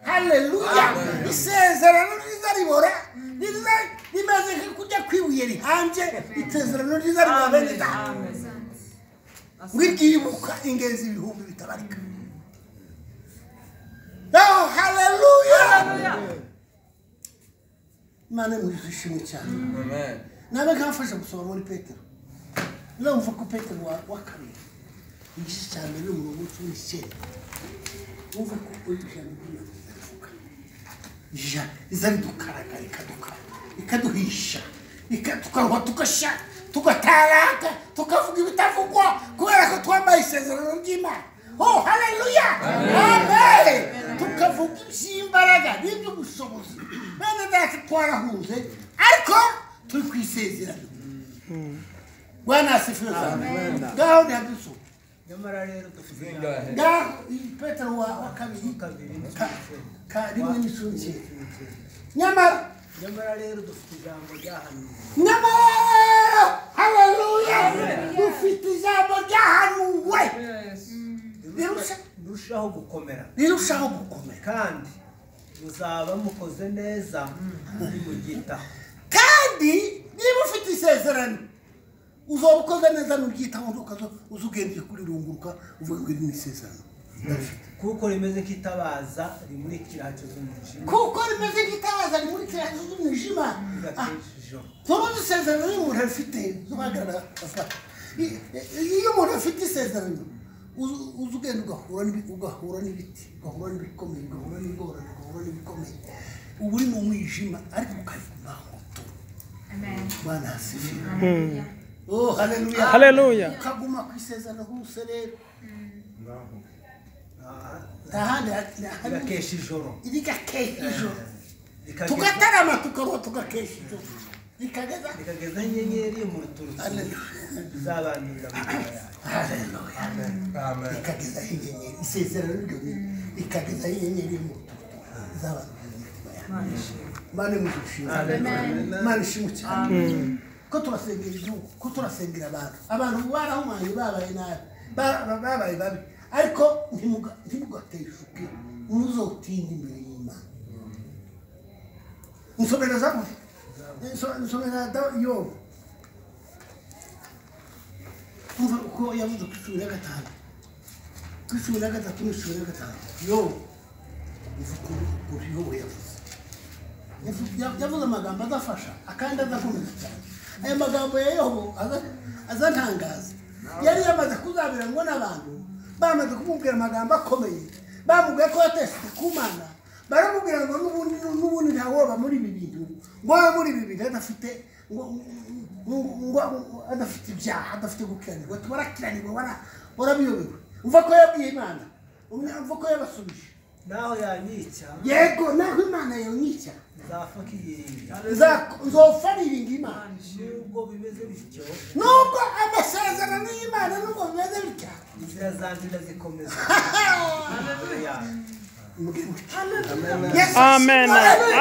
Haleluya. Isezerano rizaribora rimaze kujya kwibuyeri hanze itezerano rizaribora bene da. Wigibuka ingenzi ibihumbi bitabarika. Oh, haleluya. Imana mwishimye cyane. Amen. Nabe kafasha gusoma muri Petero. Ndumva ko Petero wa kabiri. Igice cyane ni mu rubuto w'ishyene. Umva ko ujyana kuvuga. Ja, izari dukaraga ikaduhisha. Tukaruha tukasha, tugataraka, tukavuga ibitavugwa kubera ko twambaye isezerano ry'Imana. Oh, haleluya. Amen. Tukavuga iby'imbaraga n'iby'ubushobozi. Bene data twarahunze ariko turi kwisezerano. Bwana asifiwe sana. Ngaho ndabiso. Nyamara rero dufite Ngaho Petero wa kabiri ka rimwe n'ishunje. Nyamara rero dufite ijambo ryahanuwe. Nyamara haleluya. Dufite ijambo ryahanuwe. Birushaho gukomera. Kandi muzaba mukoze neza mugitaho. Kandi niba ufite isezerano uzoba ukoze neza mugitaho ntukazo uzugendeye kuri runguruka uvuga ngo iri isezerano. Kuko rimeze kitabaza rimurikira cy'umwijima. Turuzi isezerano y'umuntu afite zubagarara afata. Iyo umuntu afite isezerano uzugenda ugahura n'ibiti, ugahura n'ibikomeye, ugahura n'ingorane, ugahura n'ibikomeye. Ubu uri mu mwijima ariko ukabikumaho. Amen. Bwana asifiwe. Oh, haleluya. Haleluya. Ukaguma ku isezerano hose rero. Ngaho. Tahandi igakesha ijoro. Tugatarama tukaruha tugakesha ijoro. Ikageza inyenyeri mu ruturuturu. Zabanira mu yayo. Haleluya. Amen. Ikageza inyenyeri. Isezerano ryo ikageza inyenyeri mu ruturuturu. Zabanira mu yayo. Mane mushimwe. Amen. Mane shimwe cyane. Ko turasengera igihugu, ko turasengera abantu barahumanye babaye nabi. Babaye babi. Ariko ntimugateshuke muzotinda imbere y'Imana. Nsomera zamu. Nsomera yo. Umva uko yavuze kwishura gatanu. Kwishura gatatu n'ishura gatanu. Yo. Uvuga kuri yo yavuze. Yavuze amagambo adafasha akandi adakomeza cyane. Aya magambo ya Yobu azantangaza. Yari yamaze kuzabira ngo n'abantu bamaze kumubwira amagambo akomeye. Bamubwiye ko yateshwe ku Mana. Baramubwira ngo n'ubundi ntawoba muri ibi bintu. Ngo muri ibi bintu adafite adafite ibyaha, adafite gukiranirwa. Tubarakiranirwa warabiyobewe. Umva ko yabwiye Imana. Umva ko yabasubije. Naho yanyica. Yego, naho Imana yanyica. Zafakiringa. Nzofaringa Imana. Nubwo bimeze bityo. Nubwo amasezerano y'Imana nubwo bimeze bityo. Inzira zanjye ndazikomeza. Amen.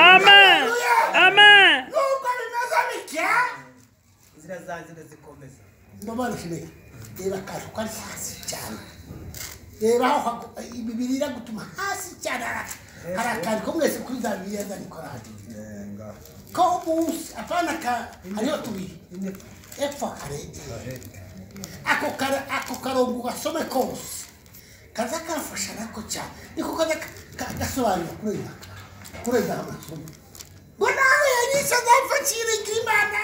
Amen. Amen. Nubwo bimeze bityo. Inzira zanjye ndazikomeza. Ndabona shime. Reba kaje ko ari hasi cyane. Reba aho Bibiliya iragutuma hasi cyane harakari ko mwese kuri za Bibiliya zanikorana. Ko umunsi apana ka ariyo tubiri. Epfa kare. Ako karongo gasome kose. Kaza kafasha nako cyane. Niko kaza gasobanura kuri za amasomo. Ngo nawe yanyisha zapfakira Imana.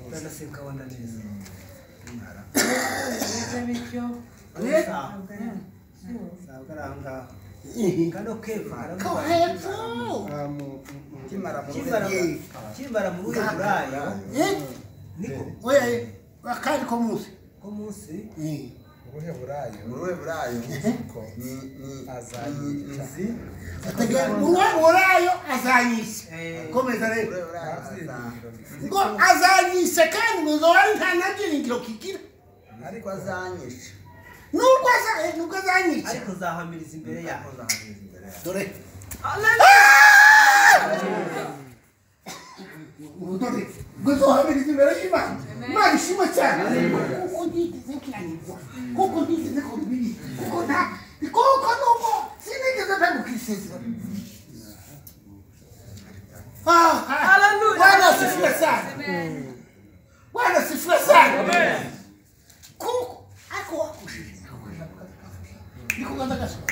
Ndaseka wanda neza. Sagaranga kano keva kimara mu burayo niko oya akari ko munsi ubuhe burayo ko ni azanyiza ategera burayo azanyise komeza rero ngo azanyise kandi ngo zori nta nabyiringiro kigira ariko azanyisha nubwo azanyise ariko zahamiriza imbere yaho dore udore guzohamiriza imbere y'Imana Imana ishimwe cyane kuko ndigeze nkiranirwa kuko ndigeze ko bibiri kuko nuko sinigeze mpemukisezerano haleluya Bwana asifiwe sana Bwana asifiwe sana kuko ako wakushije niko kanda gasoma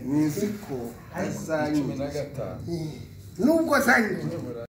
niziko azanye 15 nubwo azanye